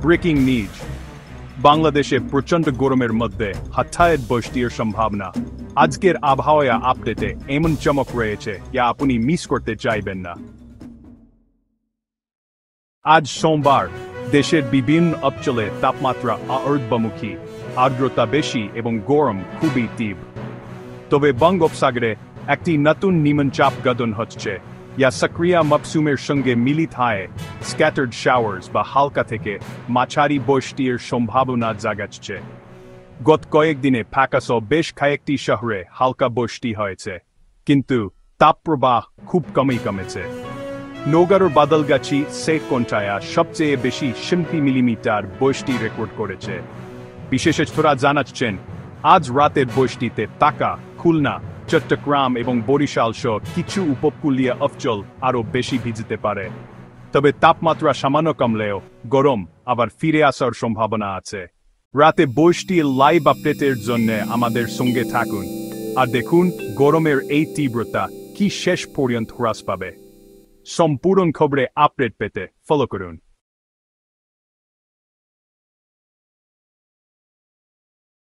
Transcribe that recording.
Breaking news বাংলাদেশে প্রচণ্ড গরমের মধ্যে হঠাৎ বৃষ্টির সম্ভাবনা আজকের আবহাওয়া আপডেটে এমন চমক রয়েছে যা আপনি মিস করতে চাইবেন না। আজ সোমবার দেশের বিভিন্ন অঞ্চলে তাপমাত্রা ঊর্ধ্বমুখী, আর্দ্রতা বেশি এবং গরম খুবই তীব্র। তবে বঙ্গোপসাগরে একটি নতুন নিম্নচাপ গঠন হচ্ছে, যা সক্রিয় মৌসুমের সঙ্গে মিলিত হয়ে স্ক্যাটার্ড শাওয়ার্স বা হালকা থেকে মাঝারি বৃষ্টির সম্ভাবনা জাগাচ্ছে। গত কয়েকদিনে ঢাকাসহ বেশ কয়েকটি শহরে হালকা বৃষ্টি হয়েছে, কিন্তু তাপপ্রবাহ খুব কমেছে। নওগাঁর বাদলগাছি সেকোন্টায় সবচেয়ে বেশি 70 মিলিমিটার বৃষ্টি রেকর্ড করেছে। বিশেষজ্ঞরা জানাচ্ছেন, আজ রাতের বৃষ্টিতে ঢাকা, খুলনা, চট্টগ্রাম এবং বরিশাল সহ কিছু উপকূলীয় অঞ্চল আরও বেশি ভিজতে পারে। তবে তাপমাত্রা সামান্য কমলেও গরম আবার ফিরে আসার সম্ভাবনা আছে। রাতে বৃষ্টির লাইভ আপডেটের জন্য আমাদের সঙ্গে থাকুন আর দেখুন গরমের এই তীব্রতা কি শেষ পর্যন্ত হ্রাস পাবে। সম্পূর্ণ খবরে আপডেট পেতে ফলো করুন।